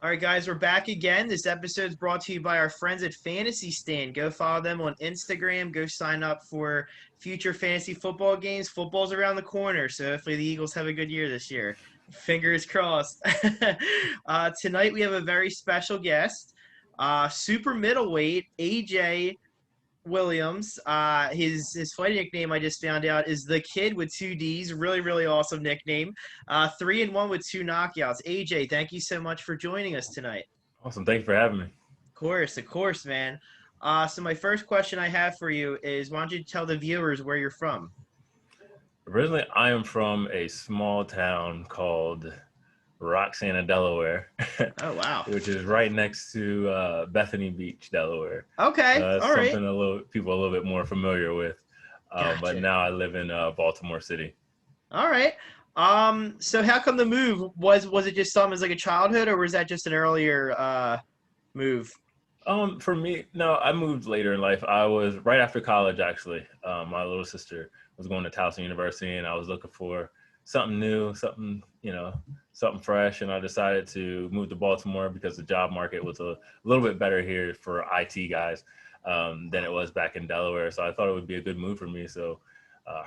All right, guys, we're back again. This episode is brought to you by our friends at Fantasy Stand. Go follow them on Instagram. Go sign up for future fantasy football games. Football's around the corner, so hopefully the Eagles have a good year this year. Fingers crossed. Tonight we have a very special guest, super middleweight AJ Williams. His fighting nickname I just found out is the Kid with two D's. Really, really awesome nickname. 3-1 with two knockouts. AJ, thank you so much for joining us tonight. Awesome. Thank you for having me. Of course, man. So my first question I have for you is, why don't you tell the viewers where you're from? Originally, I am from a small town called Roxana, Delaware. Oh, wow. Which is right next to Bethany Beach, Delaware. Okay. All right. Something people a little bit more familiar with. Gotcha. But now I live in Baltimore City. All right. So how come the move? Was it just something as like a childhood, or was that just an earlier move? For me, no, I moved later in life. I was right after college, actually. My little sister was going to Towson University, and I was looking for something new, something fresh. And I decided to move to Baltimore because the job market was a little bit better here for IT guys than it was back in Delaware. So I thought it would be a good move for me. So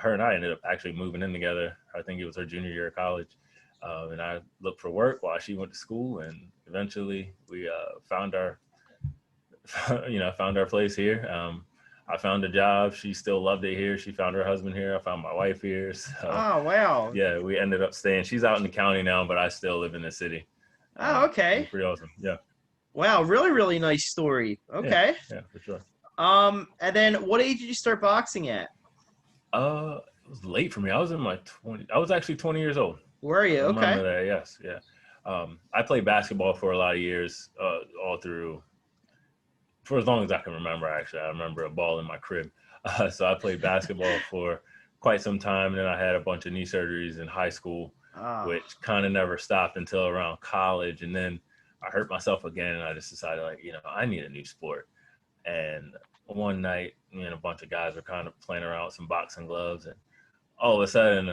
her and I ended up actually moving in together. I think it was her junior year of college. And I looked for work while she went to school, and eventually we found our place here. I found a job. She still loved it here. She found her husband here. I found my wife here. So, oh, wow. Yeah, we ended up staying. She's out in the county now, but I still live in the city. Oh, okay. Pretty awesome. Yeah. Wow, really, really nice story. Okay. Yeah, for sure. And then what age did you start boxing at? It was late for me. I was in my 20s. I was actually 20 years old. Were you? I okay. Remember that? Yes. Yeah. I played basketball for a lot of years, all through. For as long as I can remember, actually. I remember a ball in my crib. So I played basketball for quite some time. And then I had a bunch of knee surgeries in high school, which kind of never stopped until around college. And then I hurt myself again. And I just decided, I need a new sport. And one night, me and a bunch of guys were kind of playing around with some boxing gloves. And all of a sudden,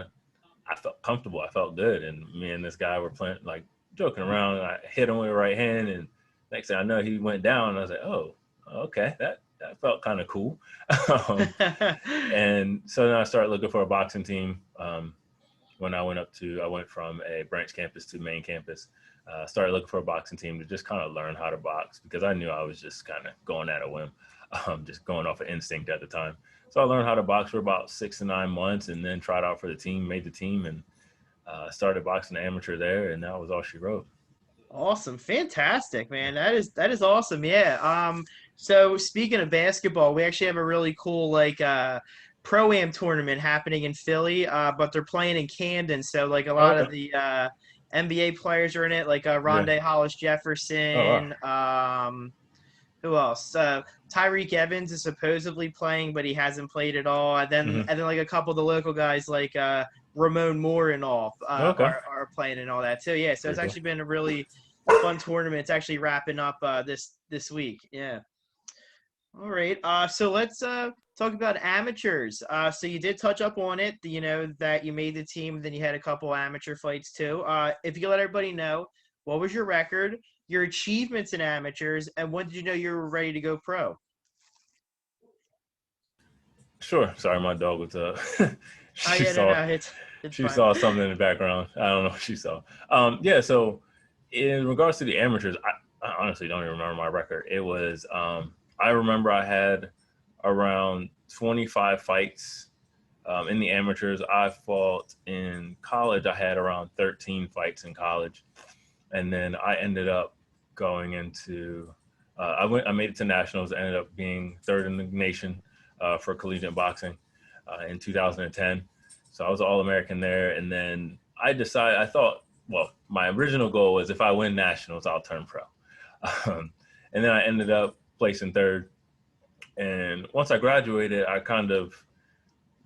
I felt comfortable. I felt good. And me and this guy were playing, joking around. And I hit him with a right hand. And next thing I know, he went down. And I was like, oh, okay, that felt kind of cool. And so then I started looking for a boxing team. When I went from a branch campus to main campus, started looking for a boxing team to just kind of learn how to box, because I knew I was just kind of going at a whim, just going off of instinct at the time. So I learned how to box for about 6 to 9 months, and then tried out for the team, made the team, and started boxing amateur there, and that was all she wrote. Awesome. Fantastic, man. That is awesome. Yeah. So speaking of basketball, we actually have a really cool pro-am tournament happening in Philly, but they're playing in Camden. So a lot of the NBA players are in it, Rondé Hollis Jefferson. Oh, wow. Who else? Tyreek Evans is supposedly playing, but he hasn't played at all. And then a couple of the local guys Ramon Moore and all are playing and all that too. Yeah, so it's actually been a really fun tournament. It's actually wrapping up this week. Yeah. All right. So let's talk about amateurs. So you did touch up on it, that you made the team, then you had a couple amateur fights too. If you could let everybody know, what was your record, your achievements in amateurs, and when did you know you were ready to go pro? Sure. Sorry, my dog was she saw something in the background. I don't know what she saw. So in regards to the amateurs, I honestly don't even remember my record. It was, I remember I had around 25 fights in the amateurs. I fought in college. I had around 13 fights in college. And then I ended up going into, I made it to nationals, ended up being third in the nation for collegiate boxing in 2010. So I was an All-American there. And then my original goal was, if I win nationals, I'll turn pro. And then I ended up placing third. And once I graduated, I kind of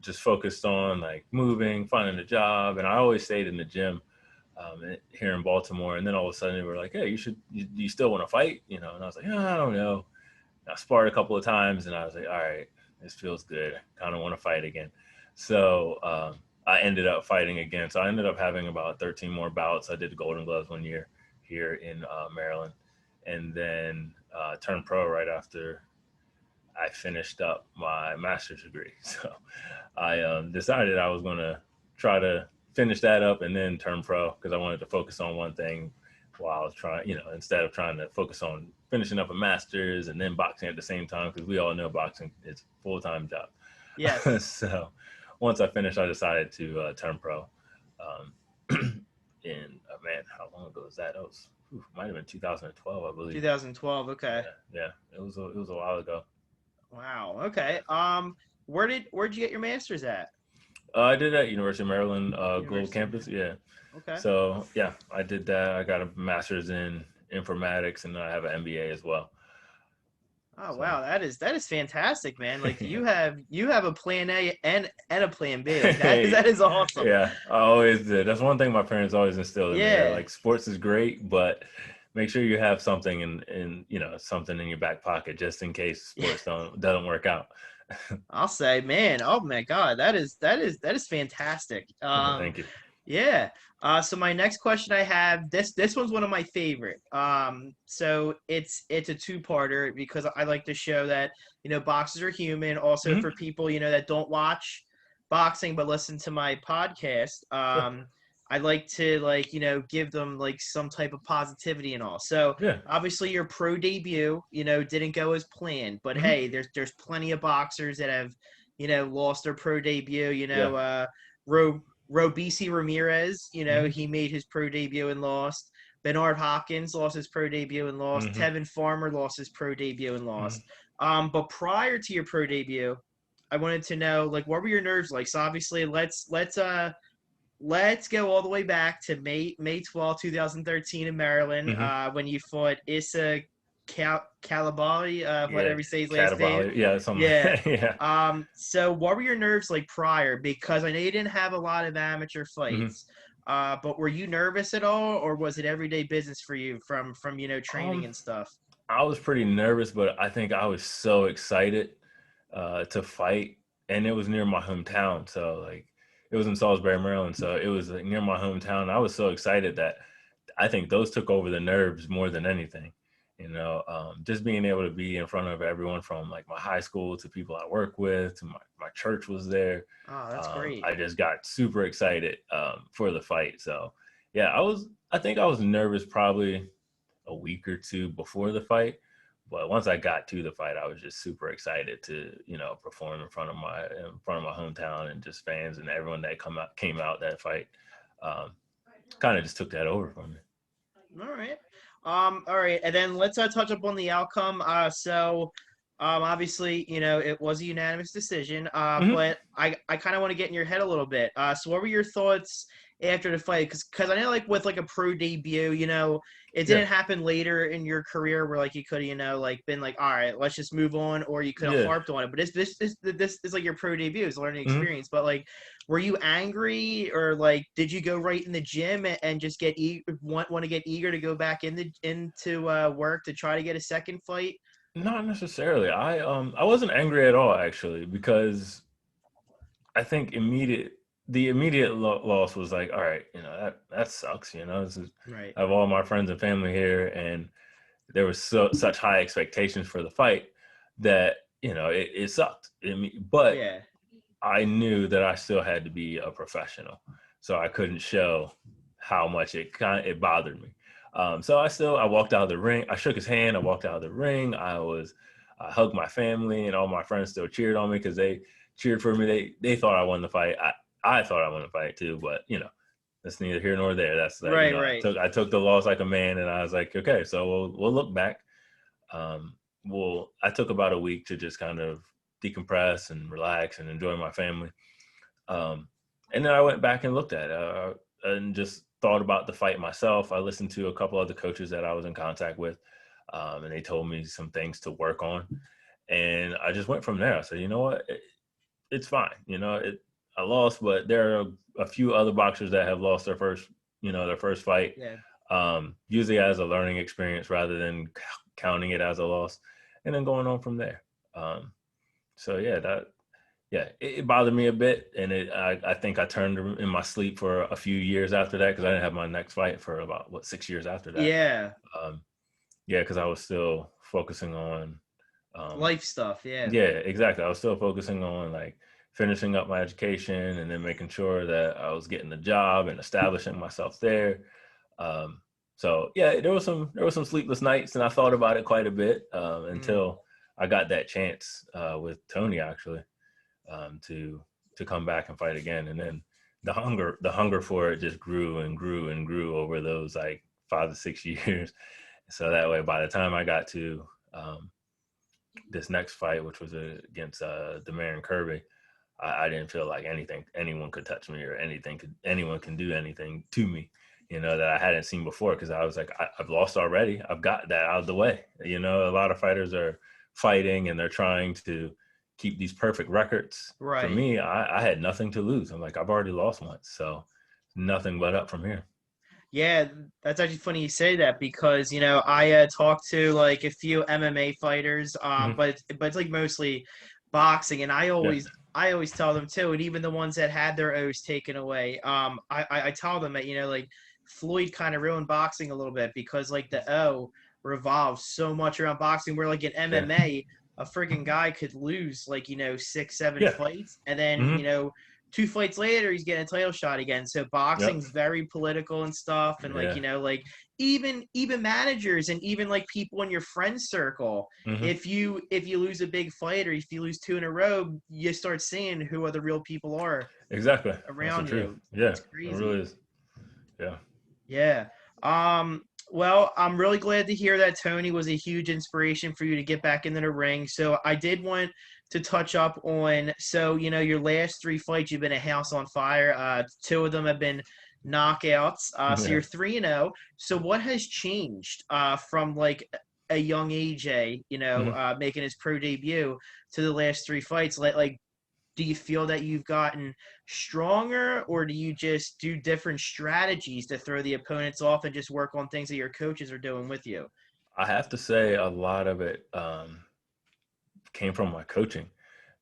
just focused on moving, finding a job. And I always stayed in the gym here in Baltimore. And then all of a sudden they were like, hey, you still want to fight? And I was like, I don't know. And I sparred a couple of times and I was like, all right, this feels good. I kind of want to fight again. So I ended up fighting again. So I ended up having about 13 more bouts. I did the Golden Gloves one year here in Maryland, and then turned pro right after I finished up my master's degree. So I decided I was going to try to finish that up and then turn pro, because I wanted to focus on one thing while I was trying, instead of trying to focus on finishing up a master's and then boxing at the same time, because we all know boxing is a full-time job. Yes. So once I finished, I decided to turn pro. Man, how long ago was that? That was might have been 2012, I believe. 2012. Okay. Yeah. It was a while ago. Wow. Okay. Where'd you get your master's at? I did at University of Maryland Global Campus. Yeah. Okay. So yeah, I did that. I got a master's in informatics, and I have an MBA as well. Oh wow, that is fantastic, man. Like you have a plan A and a plan B. Like that is awesome. Yeah, I always did. That's one thing my parents always instilled in me. Like, sports is great, but make sure you have something in something in your back pocket just in case sports doesn't work out. I'll say, man, oh my God, that is fantastic. Thank you. Yeah. So my next question I have, this one's one of my favorite. So it's a two-parter, because I like to show that, boxers are human. Also, for people, that don't watch boxing but listen to my podcast, I like to give them some type of positivity and all. So obviously your pro debut, didn't go as planned, but hey, there's plenty of boxers that have, lost their pro debut. Robeisy Ramirez, he made his pro debut and lost. Bernard Hopkins lost his pro debut and lost. Tevin Farmer lost his pro debut and lost. But prior to your pro debut, I wanted to know, what were your nerves like? So obviously, let's go all the way back to May 12, 2013 in Maryland, when you fought Issa Coulibaly, whatever you say his last name. Yeah, something. Yeah. So what were your nerves like prior? Because I know you didn't have a lot of amateur fights. But were you nervous at all, or was it everyday business for you from training and stuff? I was pretty nervous, but I think I was so excited to fight, and it was near my hometown. So it was in Salisbury, Maryland. So it was near my hometown. I was so excited that I think those took over the nerves more than anything. Just being able to be in front of everyone from my high school to people I work with to my church was there. Oh, that's great. I just got super excited for the fight. So yeah, I think I was nervous probably a week or two before the fight, but once I got to the fight, I was just super excited to perform in front of my hometown and just fans and everyone that came out that fight. Kind of just took that over from me. All right. All right, and then let's touch up on the outcome. Obviously, it was a unanimous decision, but I kind of want to get in your head a little bit. So what were your thoughts after the fight? Because I know, with a pro debut, it didn't happen later in your career where you could have been all right, let's just move on, or you could have harped on it. But this is your pro debut, it's a learning experience. But were you angry, or did you go right in the gym and just want to get eager to go back into work to try to get a second fight? Not necessarily. I wasn't angry at all, actually, because I think the immediate loss was all right, that sucks, this is right. I have all my friends and family here, and there was such high expectations for the fight that it sucked. But I knew that I still had to be a professional, so I couldn't show how much it bothered me. So I walked out of the ring. I shook his hand. I walked out of the ring. I hugged my family, and all my friends still cheered on me because they cheered for me. They thought I won the fight. I thought I won the fight too, but that's neither here nor there. That's right. I took the loss like a man, and I was like, okay, so we'll look back. I took about a week to just kind of decompress and relax and enjoy my family. And then I went back and looked at it and just thought about the fight myself. I listened to a couple other coaches that I was in contact with, and they told me some things to work on. And I just went from there. I said, you know what, it's fine. I lost, but there are a few other boxers that have lost their first fight, usually as a learning experience rather than counting it as a loss, and then going on from there. So yeah, Yeah, it bothered me a bit, and I think I turned in my sleep for a few years after that because I didn't have my next fight for about 6 years after that. Yeah. Yeah, because I was still focusing on Life stuff. Yeah. yeah, exactly. I was still focusing on like finishing up my education and then making sure that I was getting the job and establishing myself there. Um, so yeah, there was some sleepless nights, and I thought about it quite a bit until I got that chance with Tony actually to come back and fight again, and then the hunger for it just grew and grew and grew over those like 5 to 6 years. So that way, by the time I got to this next fight, which was against Damarin Kirby, I didn't feel like anyone could touch me or anyone can do anything to me, that I hadn't seen before. Because I was like, I've lost already. I've got that out of the way. A lot of fighters are fighting and they're trying to keep these perfect records. Right. For me, I had nothing to lose. I'm like, I've already lost once, so nothing but up from here. Yeah, that's actually funny you say that because I talked to like a few MMA fighters, but it's like mostly boxing, and I always tell them too, and even the ones that had their O's taken away, I tell them that like Floyd kind of ruined boxing a little bit because like the O revolves so much around boxing, where like in MMA, a freaking guy could lose like 6, 7 fights, and then 2 fights later, he's getting a title shot again. So boxing's very political and stuff, and like like even managers and even like people in your friend circle, if you lose a big fight or if you lose 2 in a row, you start seeing who other real people are exactly around you. Yeah, it's crazy. It really is. Yeah. Well, I'm really glad to hear that Tony was a huge inspiration for you to get back into the ring. So I did want to touch up on, your last 3 fights, you've been a house on fire. 2 of them have been knockouts. So you're 3-0. So what has changed from like a young AJ, making his pro debut to the last 3 fights? Like, do you feel that you've gotten stronger, or do you just do different strategies to throw the opponents off and just work on things that your coaches are doing with you? I have to say a lot of it came from my coaching.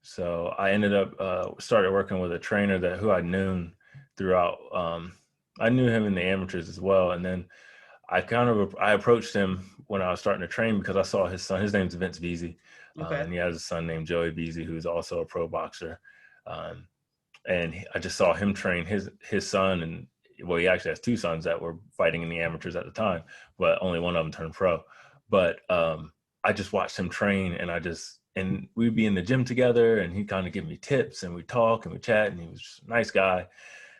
So I ended up started working with a trainer who I'd known throughout. I knew him in the amateurs as well, and then I approached him when I was starting to train because I saw his son. His name's Vince Veazey. And he has a son named Joey Veazey, who's also a pro boxer. And I just saw him train his son, and he actually has 2 sons that were fighting in the amateurs at the time, but only one of them turned pro. But I just watched him train, and we'd be in the gym together, and he'd kind of give me tips, and we'd talk and we'd chat, and he was just a nice guy.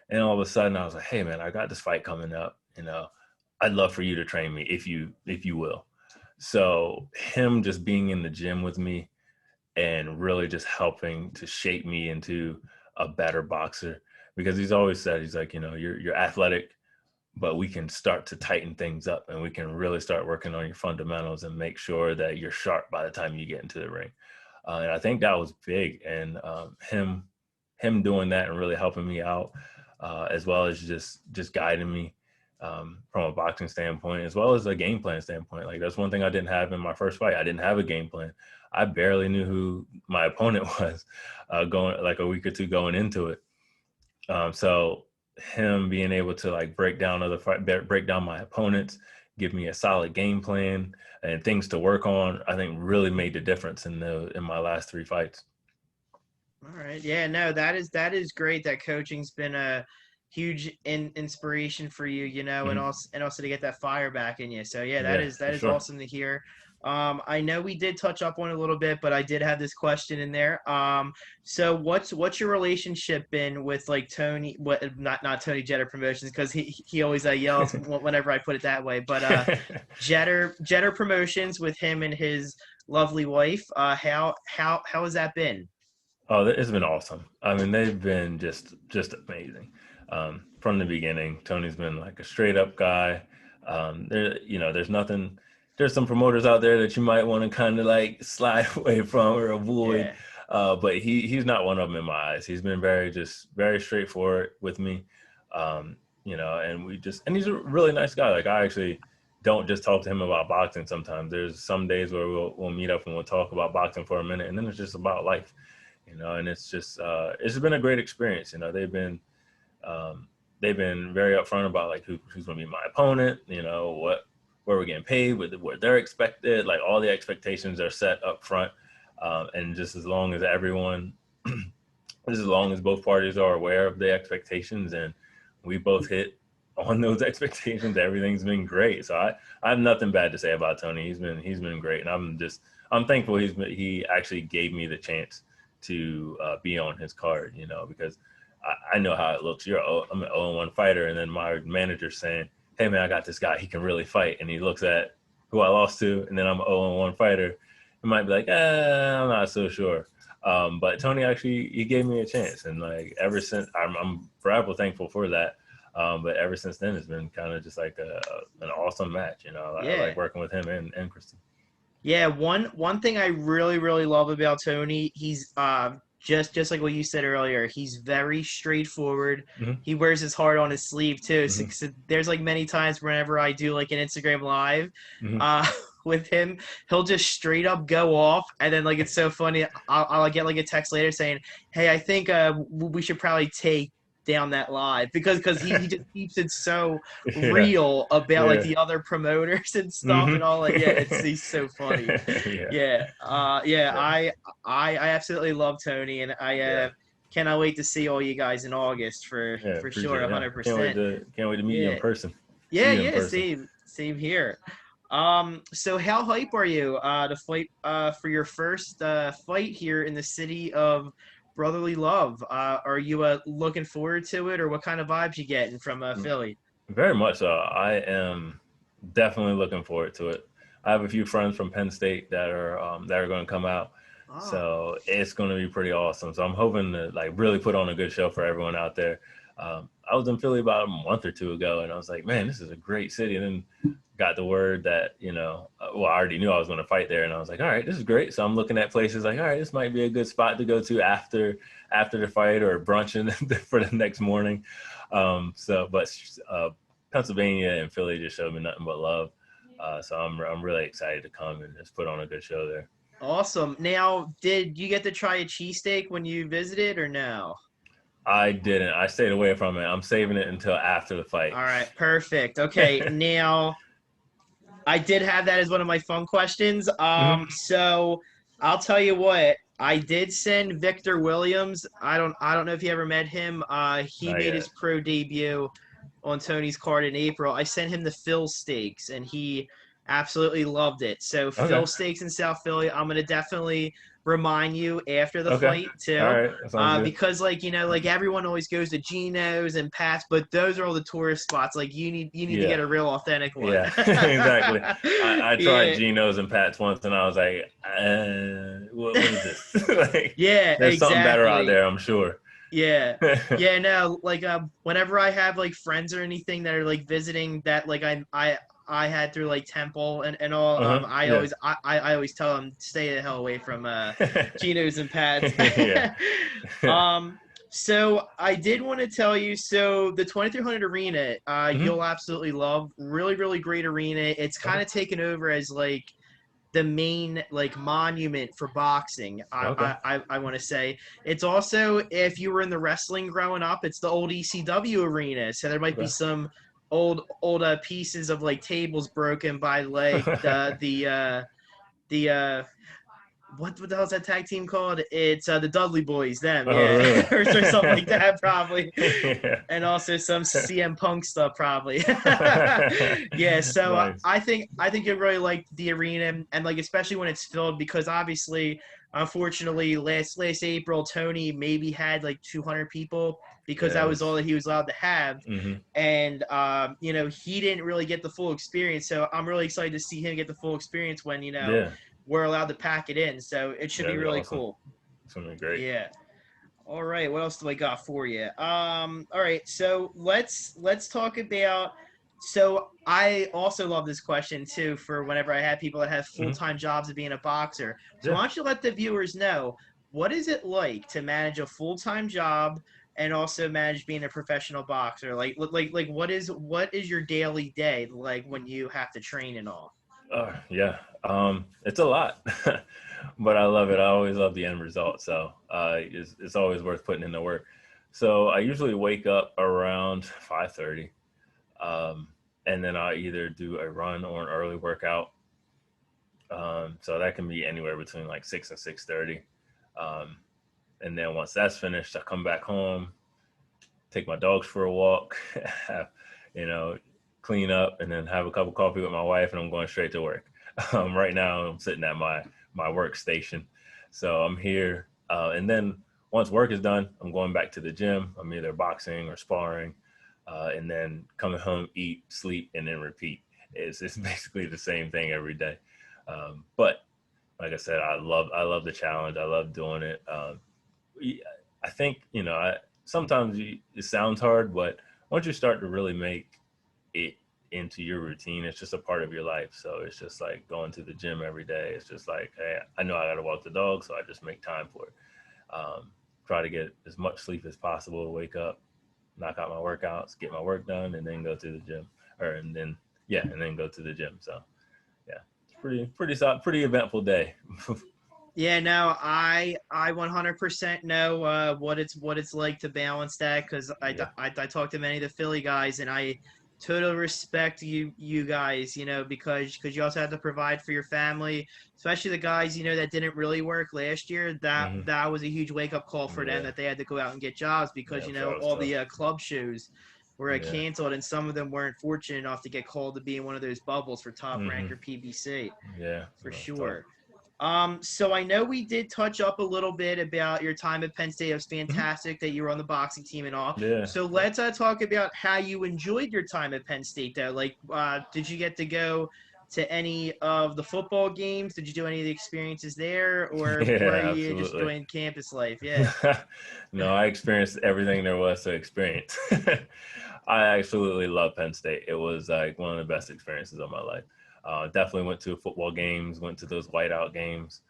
And all of a sudden I was like, hey man, I got this fight coming up, I'd love for you to train me if you will. So him just being in the gym with me and really just helping to shape me into a better boxer, because he's always said, he's like, you're athletic, but we can start to tighten things up and we can really start working on your fundamentals and make sure that you're sharp by the time you get into the ring. And I think that was big. And him doing that and really helping me out, as well as just guiding me from a boxing standpoint, as well as a game plan standpoint. Like, that's one thing I didn't have in my first fight. I didn't have a game plan. I barely knew who my opponent was going like a week or 2 going into it. So him being able to like break down my opponents, give me a solid game plan and things to work on, I think really made the difference in my last 3 fights. All right. Yeah, no, that is great that coaching's been a huge inspiration for you, and also to get that fire back in you. So yeah, that is sure. Awesome to hear. I know we did touch up on it a little bit, but I did have this question in there. So what's your relationship been with like Tony? Not Tony Jeter Promotions, because he always yells whenever I put it that way. But Jeter Promotions, with him and his lovely wife. How has that been? Oh, it's been awesome. I mean, they've been just amazing. From the beginning, Tony's been like a straight up guy. There's nothing. There's some promoters out there that you might want to kind of like slide away from or avoid, but he's not one of them in my eyes. He's been very straightforward with me, and he's a really nice guy. Like, I actually don't just talk to him about boxing. Sometimes there's some days where we'll meet up and we'll talk about boxing for a minute, and then it's just about life. you know, and it's just it's been a great experience. You know, they've been very upfront about like who's going to be my opponent, you know, where we're getting paid, what they're expected, like all the expectations are set up front. And just as long as everyone, just as long as both parties are aware of the expectations and we both hit on those expectations, everything's been great. So I have nothing bad to say about Tony. He's been great. And I'm thankful he actually gave me the chance to be on his card, you know, because I know how it looks. I'm an 0-1 fighter, and then my manager's saying, "Hey man, I got this guy. He can really fight." And he looks at who I lost to, and then I'm an 0-1 fighter. He might be like, I'm not so sure. But Tony actually, he gave me a chance, and like ever since, I'm forever thankful for that. But ever since then, it's been kind of just like an awesome match. You know, I like working with him and Kristen. Yeah, one thing I really love about Tony, he's just like what you said earlier, he's very straightforward. Mm-hmm. He wears his heart on his sleeve too. Mm-hmm. So there's like many times whenever I do like an Instagram live, with him, he'll just straight up go off, and then like it's so funny. I'll get like a text later saying, "Hey, I think we should probably take down that live," because he just keeps it so real about like the other promoters and stuff and all that. Yeah, he's so funny. I absolutely love Tony, and I cannot wait to see all you guys in August for sure, 100%. Can't wait to meet you in person. Same here. So how hype are you to fight for your first fight here in the city of brotherly love? Are you looking forward to it, or what kind of vibes you getting from Philly? Very much so. I am definitely looking forward to it. I have a few friends from Penn State that are going to come out, so it's going to be pretty awesome. So I'm hoping to like really put on a good show for everyone out there. I was in Philly about a month or two ago, and I was like, man, this is a great city. And then got the word that, you know, I already knew I was going to fight there, and I was like, all right, this is great. So I'm looking at places like, all right, this might be a good spot to go to after the fight or brunching for the next morning. But Pennsylvania and Philly just showed me nothing but love. So I'm really excited to come and just put on a good show there. Awesome. Now, did you get to try a cheesesteak when you visited or no? I didn't. I stayed away from it. I'm saving it until after the fight. All right, perfect. Okay, now I did have that as one of my fun questions. So I'll tell you what. I did send Victor Williams. I don't know if you ever met him. He made his pro debut on Tony's card in April. I sent him the Phil Steaks, and he absolutely loved it. So Phil Steaks in South Philly, I'm gonna definitely remind you after the fight too. All right. Because like, you know, like everyone always goes to Geno's and Pat's, but those are all the tourist spots. Like you need to get a real authentic one. Yeah, exactly. I tried Geno's and Pat's once, and I was like, what is this? Like, there's something better out there, I'm sure. No, like whenever I have like friends or anything that are like visiting that like I had through like Temple and all. I always tell them stay the hell away from Geno's and Pat's. So I did want to tell you. So the 2300 Arena, you'll absolutely love. Really great arena. It's kind of taken over as like the main like monument for boxing. I want to say it's also, if you were in the wrestling growing up, it's the old ECW arena. So there might be some old pieces of like tables broken by like the what the hell's that tag team called? It's the Dudley Boys, them, really? or something like that probably. And also some CM Punk stuff probably. So nice. I think you'll really like the arena, and like especially when it's filled, because obviously, unfortunately, last April Tony maybe had like 200 people. Because that was all that he was allowed to have. And, you know, he didn't really get the full experience. So I'm really excited to see him get the full experience when, you know, we're allowed to pack it in. So it should be really cool. It's going to be great. Yeah. All right. What else do I got for you? All right. So let's talk about. So I also love this question, too, for whenever I have people that have full-time jobs of being a boxer. So why don't you let the viewers know, what is it like to manage a full-time job and also manage being a professional boxer? Like what is your daily day like when you have to train and all? It's a lot. but I love it. I always love the end result. So it's always worth putting in the work. So I usually wake up around 5:30, and then I either do a run or an early workout. So that can be anywhere between like 6 and 6:30. And then once that's finished, I come back home, take my dogs for a walk, clean up, and then have a cup of coffee with my wife, and I'm going straight to work. Right now, I'm sitting at my workstation. So I'm here. And then once work is done, I'm going back to the gym. I'm either boxing or sparring, and then coming home, eat, sleep, and then repeat. It's basically the same thing every day. But like I said, I love the challenge. I love doing it. I think, sometimes it sounds hard, but once you start to really make it into your routine, it's just a part of your life. So it's just like going to the gym every day. It's just like, hey, I know I got to walk the dog, so I just make time for it. Try to get as much sleep as possible, wake up, knock out my workouts, get my work done, and then go to the gym. And then go to the gym. So yeah, it's pretty solid, pretty eventful day. Yeah, no, I 100% know what it's like to balance that, because I talked to many of the Philly guys, and I totally respect you guys, because you also have to provide for your family, especially the guys, that didn't really work last year. That was a huge wake up call for them, that they had to go out and get jobs, because all the club shows were canceled, and some of them weren't fortunate enough to get called to be in one of those bubbles for Top Rank or PBC. Yeah, for sure. So I know we did touch up a little bit about your time at Penn State. It was fantastic that you were on the boxing team and all. Yeah. So let's talk about how you enjoyed your time at Penn State, though. Like, did you get to go to any of the football games? Did you do any of the experiences there, or were you just doing campus life? Yeah. No, I experienced everything there was to experience. I absolutely love Penn State. It was like one of the best experiences of my life. Definitely went to football games, went to those whiteout games.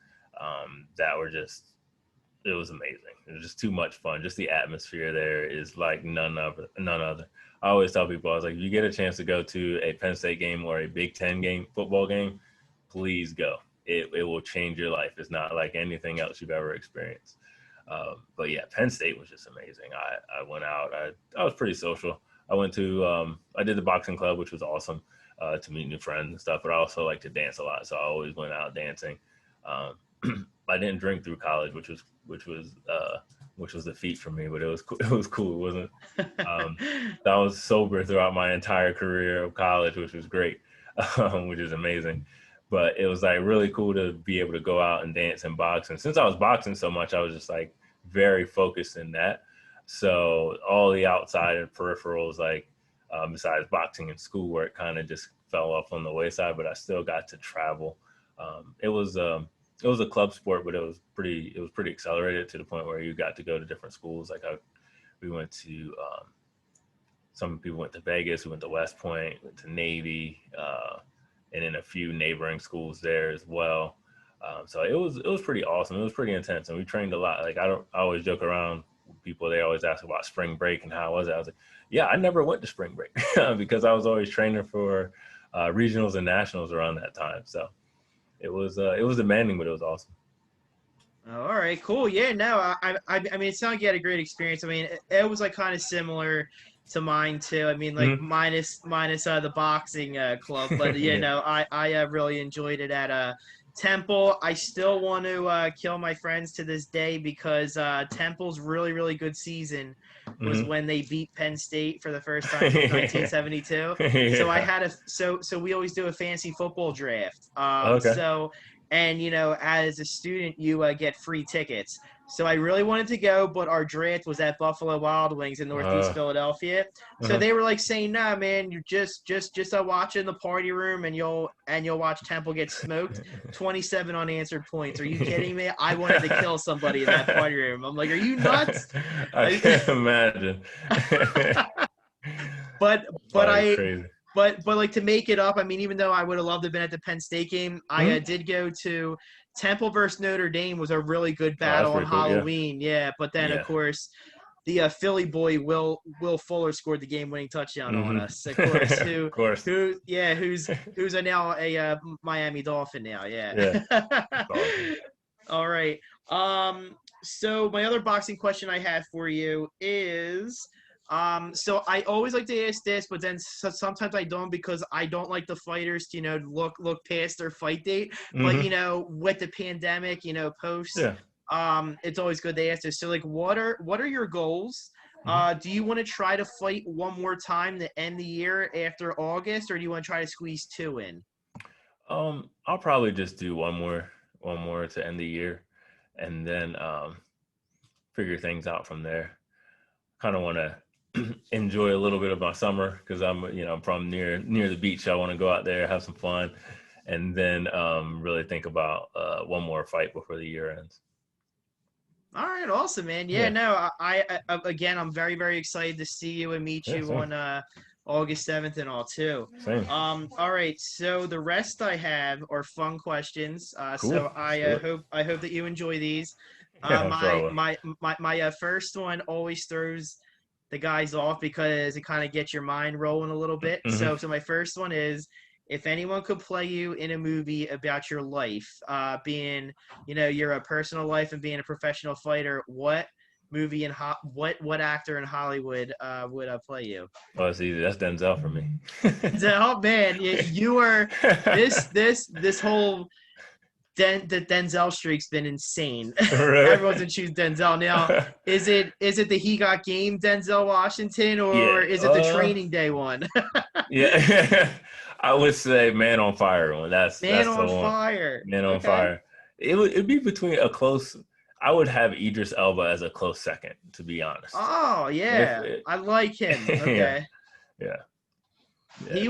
It was amazing. It was just too much fun. Just the atmosphere there is like none other. I always tell people, I was like, if you get a chance to go to a Penn State game or a Big Ten game, football game, please go. It will change your life. It's not like anything else you've ever experienced. But yeah, Penn State was just amazing. I went out. I was pretty social. I went to I did the boxing club, which was awesome. To meet new friends and stuff, but I also like to dance a lot, so I always went out dancing. I didn't drink through college, which was a feat for me, but it was cool. It wasn't. I was sober throughout my entire career of college, which was great, which is amazing. But it was like really cool to be able to go out and dance and box. And since I was boxing so much, I was just like very focused in that. So all the outside and peripherals, like. Besides boxing and schoolwork, kind of just fell off on the wayside, but I still got to travel. It was a club sport, but it was pretty accelerated to the point where you got to go to different schools. Like we went to some people went to Vegas, we went to West Point, went to Navy, and then a few neighboring schools there as well. So it was pretty awesome. It was pretty intense, and we trained a lot. Like I always joke around with people. They always ask about spring break and how was it. I was like, yeah, I never went to spring break because I was always training for regionals and nationals around that time. So it was demanding, but it was awesome. All right, cool. Yeah, no, I mean, it sounded like you had a great experience. I mean, it was like kind of similar to mine too. I mean, like minus the boxing club, but I really enjoyed it at Temple. I still want to kill my friends to this day, because Temple's really, really good season was when they beat Penn State for the first time in 1972. Yeah. So I had so we always do a fantasy football draft. Okay. So, and as a student, you get free tickets. So I really wanted to go, but our draft was at Buffalo Wild Wings in Northeast Philadelphia. So they were like saying, "Nah, man, you're just watch in the party room, and you'll watch Temple get smoked. 27 unanswered points. Are you kidding me? I wanted to kill somebody in that party room. I'm like, are you nuts? I can't imagine. But crazy. But like, to make it up, I mean, even though I would have loved to have been at the Penn State game, I did go to Temple versus Notre Dame. Was a really good battle on Halloween. Yeah. But then of course the Philly boy Will Fuller scored the game-winning touchdown on us. Of course, who's now a Miami Dolphin now. Yeah. Awesome. All right. So my other boxing question I have for you is, so I always like to ask this, but then sometimes I don't because I don't like the fighters to, look past their fight date. But, with the pandemic, post, Yeah. it's always good to ask this. So, like, what are your goals? Do you want to try to fight one more time to end the year after August, or do you want to try to squeeze 2 in? I'll probably just do one more to end the year, and then figure things out from there. Kind of want to enjoy a little bit of my summer because I'm from near the beach. I want to go out there, have some fun, and then really think about one more fight before the year ends. All right, awesome, man. Yeah, no, I again, I'm very, very excited to see you and meet you same. on August 7th and all too. Same. All right, so the rest I have are fun questions. Cool. So I hope that you enjoy these. My first one always throws the guys off because it kind of gets your mind rolling a little bit. Mm-hmm. So my first one is, if anyone could play you in a movie about your life, being, your personal life and being a professional fighter, what movie and what actor in Hollywood would play you? Oh, it's easy. That's Denzel for me. Oh man, you are this whole the Denzel streak's been insane. Really? Everyone's gonna choose Denzel now. Is it the He Got Game Denzel Washington, or is it the Training Day one? Yeah. I would say Man on Fire one. That's Man the on one. Fire. Man on Fire. It'd be between a close. I would have Idris Elba as a close second, to be honest. Oh yeah, I like him. Okay. Yeah. He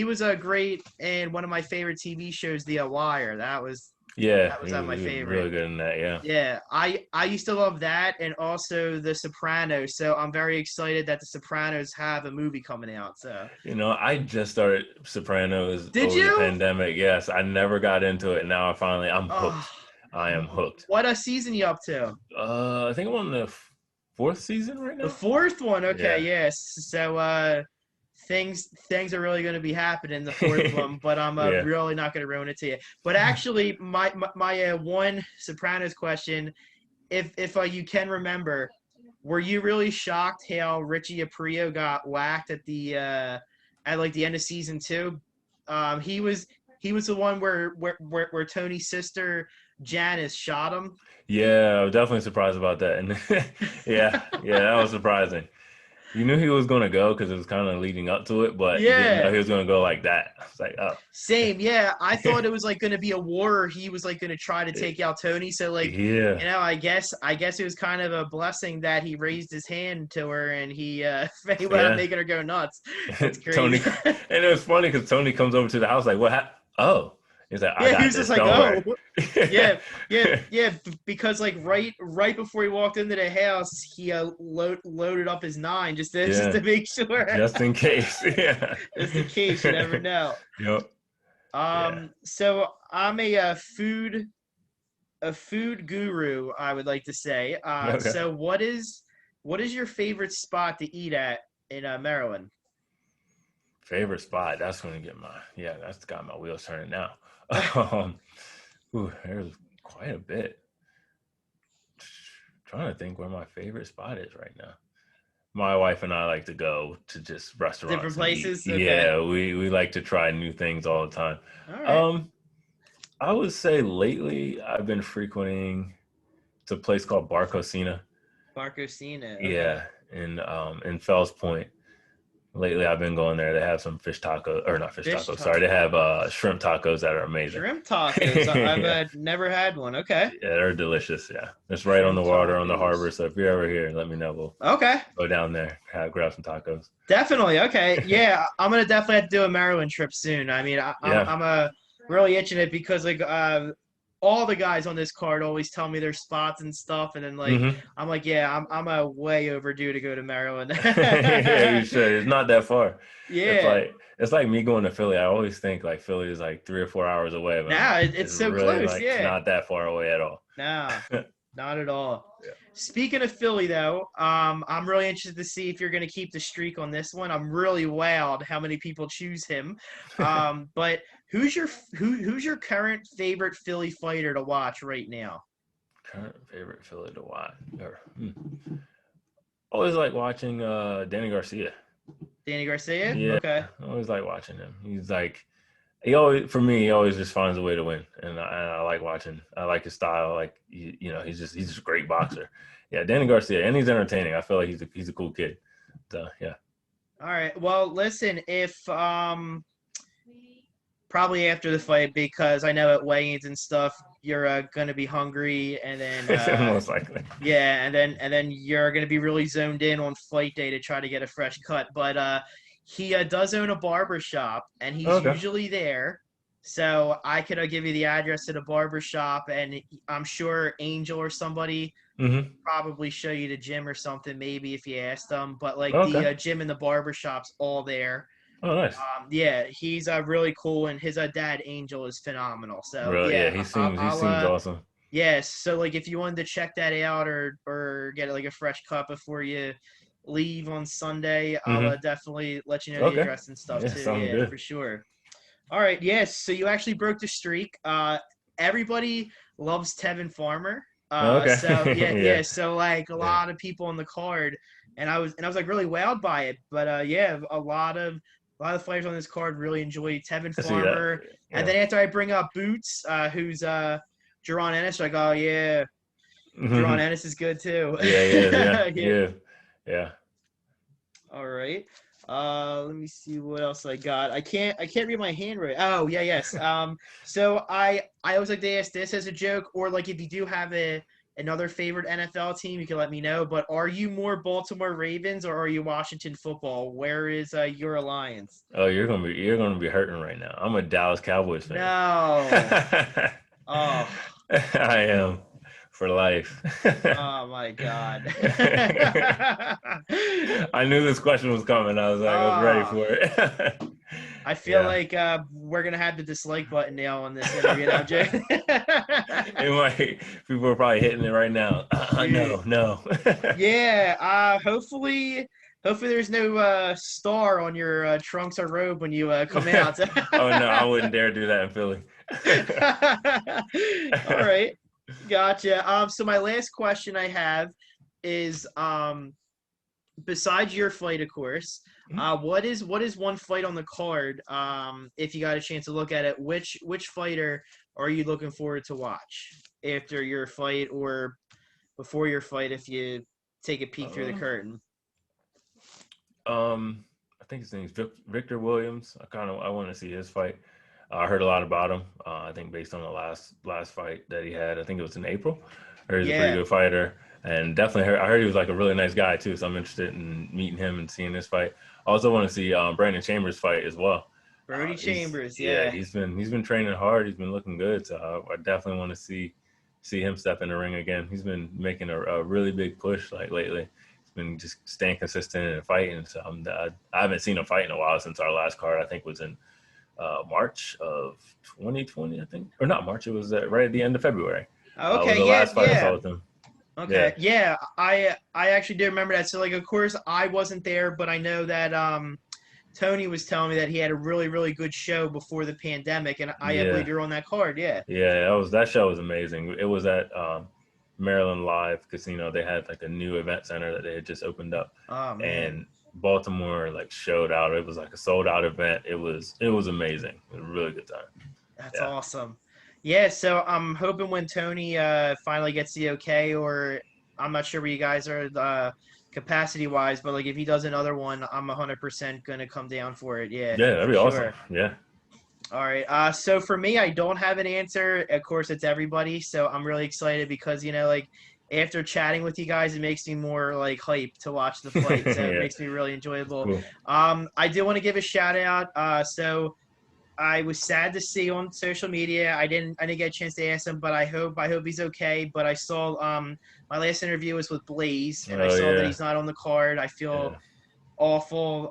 was a great, and one of my favorite TV shows, The Wire. That was my favorite. Really good in that, yeah. Yeah, I used to love that, and also The Sopranos. So I'm very excited that The Sopranos have a movie coming out. So I just started Sopranos over the pandemic. Yes, I never got into it. Now I'm hooked. I am hooked. What season you up to? I think I'm on the 4th season right now. The 4th one. Okay, yes. So things are really going to be happening in the 4th one, but I'm really not going to ruin it to you. But actually, my one Sopranos question, if you can remember, were you really shocked how Richie Aprile got whacked at the end of season 2? He was the one where Tony's sister Janice shot him. Yeah, I was definitely surprised about that. And yeah, that was surprising. You knew he was going to go because it was kind of leading up to it, but you didn't know he was going to go like that. It's like, oh. Same, yeah. I thought it was like going to be a war, or he was like going to try to take out Tony. So like, I guess it was kind of a blessing that he raised his hand to her and he went out making her go nuts. That's crazy. Tony, and it was funny because Tony comes over to the house like, what happened? Oh. He's like, he was just like, oh, yeah, because like right before he walked into the house, he loaded up his 9 just to make sure, just in case, just in case, you never know. Yep. So I'm a food guru, I would like to say. So what is your favorite spot to eat at in Maryland? Favorite spot? That's going to get that's got my wheels turning now. There's quite a bit. Trying to think where my favorite spot is right now. My wife and I like to go to just restaurants. Different places? Okay. Yeah, we like to try new things all the time. All right. I would say lately I've been frequenting a place called Bar Cocina. Bar Cocina. Okay. Yeah, in Fells Point. Lately, I've been going there. They have some fish tacos, or not fish tacos. Sorry, they have shrimp tacos that are amazing. Shrimp tacos? I've never had one. Okay. Yeah, they're delicious. Yeah, it's right on the water on the harbor. So if you're ever here, let me know. We'll go down there, grab some tacos. Definitely. Okay. Yeah, I'm gonna definitely have to do a Maryland trip soon. I mean, I'm really itching it because like all the guys on this card always tell me their spots and stuff, and then like I'm like, I'm a way overdue to go to Maryland. Yeah, you should. It's not that far. Yeah, it's like me going to Philly. I always think like Philly is like 3 or 4 hours away. But it's so really close. It's not that far away at all. No. Not at all. Yeah. Speaking of Philly, though, I'm really interested to see if you're going to keep the streak on this one. I'm really wowed how many people choose him. But who's your current favorite Philly fighter to watch right now? Current favorite Philly to watch? Always like watching Danny Garcia. Danny Garcia? Yeah. Okay. I always like watching him. He's like, he always just finds a way to win, and I like watching. I like his style. Like he's just a great boxer. Yeah, Danny Garcia, and he's entertaining. I feel like he's a cool kid. So yeah. All right. Well, listen, if probably after the fight, because I know at weigh-ins and stuff you're gonna be hungry, and then most likely. Yeah, and then you're gonna be really zoned in on fight day to try to get a fresh cut. But he does own a barber shop, and he's usually there. So I could give you the address to the barber shop, and I'm sure Angel or somebody probably show you the gym or something, maybe if you asked them. But like the gym and the barber shop's all there. Oh, nice. Yeah, he's really cool, and his dad Angel is phenomenal. So really? Yeah, he seems awesome. Yes, so like if you wanted to check that out or get like a fresh cut before you leave on Sunday, I'll definitely let you know the address and stuff too. Yeah, good. For sure. All right, yes. So you actually broke the streak. Everybody loves Tevin Farmer. So yeah. So like a lot of people on the card, and I was like really wowed by it. But a lot of fighters on this card really enjoy Tevin Farmer. Yeah. And then after I bring up Boots, who's Jaron Ennis, like, oh yeah, Jaron Ennis is good too. Yeah. All right. Let me see what else I got. I can't read my handwriting. Oh yeah, yes. So I always like to ask this as a joke, or like if you do have another favorite NFL team, you can let me know. But are you more Baltimore Ravens or are you Washington Football? Where is your alliance? Oh, you're gonna be hurting right now. I'm a Dallas Cowboys fan. No. Oh. I am. For life. Oh my God. I knew this question was coming. I was ready for it. I feel like we're gonna have the dislike button now on this interview now, Jay. People are probably hitting it right now. No. Yeah. Hopefully there's no star on your trunks or robe when you come out. Oh no, I wouldn't dare do that in Philly. All right. Gotcha. So my last question I have is, besides your fight, of course, what is one fight on the card? If you got a chance to look at it, which fighter are you looking forward to watch after your fight or before your fight? If you take a peek through the curtain. I think his name's Victor Williams. I want to see his fight. I heard a lot about him. I think based on the last fight that he had, I think it was in April. I heard he's a pretty good fighter, and definitely I heard he was like a really nice guy too. So I'm interested in meeting him and seeing this fight. I also want to see Brandon Chambers fight as well. Brody Chambers, he's been training hard. He's been looking good. So I definitely want to see him step in the ring again. He's been making a really big push like lately. He's been just staying consistent and fighting. So I haven't seen him fight in a while since our last card. I think was in March of 2020, I think, or not March. It was right at the end of February. Okay, was the last fight I saw with him. Okay, yeah. I actually do remember that. So, like, of course, I wasn't there, but I know that Tony was telling me that he had a really, really good show before the pandemic, and I believe you're on that card. Yeah. Yeah, that show was amazing. It was at Maryland Live Casino. They had like a new event center that they had just opened up. Oh man. And Baltimore like showed out. It was like a sold out event. It was amazing. It was a really good time. That's awesome. Yeah, so I'm hoping when Tony finally gets the okay, or I'm not sure where you guys are capacity wise, but like if he does another one, I'm 100% gonna come down for it. Yeah. Yeah, that'd be awesome. Yeah. All right. So for me, I don't have an answer. Of course, it's everybody. So I'm really excited because like after chatting with you guys, it makes me more like hyped to watch the fight. So it makes me really enjoyable. Cool. I do want to give a shout out. So I was sad to see on social media. I didn't get a chance to ask him, but I hope he's okay. But I saw my last interview was with Blaze, and I saw that he's not on the card. I feel awful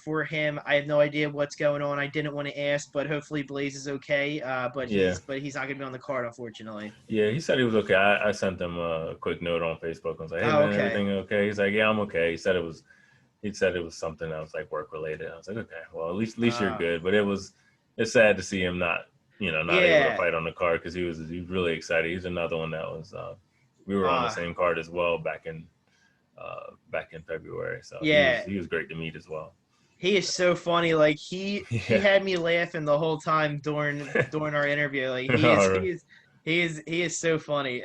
for him. I have no idea what's going on. I didn't want to ask, but hopefully Blaze is okay. But Yeah. he's not gonna be on the card, unfortunately. Yeah, he said he was okay. I sent him a quick note on Facebook. I was like, "Hey man, Okay. everything okay?" He's like, "Yeah, I'm okay." He said it was something that was like work related. I was like, "Okay, well at least you're good." But it's sad to see him not able to fight on the card because he was really excited. He's another one that was we were on the same card as well back in February. So he was great to meet as well. He is so funny. Like he had me laughing the whole time during our interview. Like he is so funny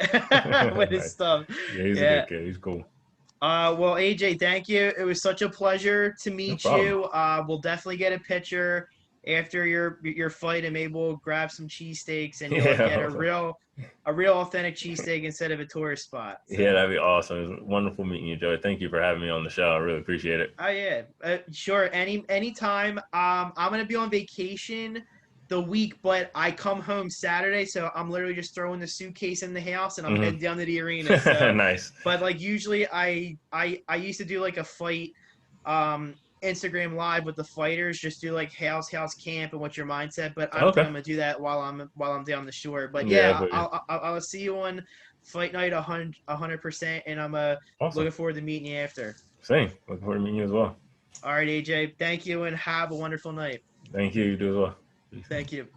with his stuff. Yeah, he's a good kid. He's cool. Well, AJ, thank you. It was such a pleasure to meet you. We'll definitely get a picture after your fight, and maybe we'll grab some cheesesteaks and you'll get a real authentic cheesesteak instead of a tourist spot. So. Yeah, that'd be awesome. It was wonderful meeting you, Joey. Thank you for having me on the show. I really appreciate it. Oh yeah, sure. Anytime. I'm gonna be on vacation the week, but I come home Saturday, so I'm literally just throwing the suitcase in the house and I'm heading down to the arena. So. Nice. But like usually, I used to do like a fight. Instagram live with the fighters, just do like house camp and what's your mindset. But I don't think I'm gonna do that while I'm down the shore. But I'll see you on fight night 100%, and I'm awesome. Looking forward to meeting you after. Same, looking forward to meeting you as well. All right, AJ, thank you and have a wonderful night. Thank you. You do as well. Thank you.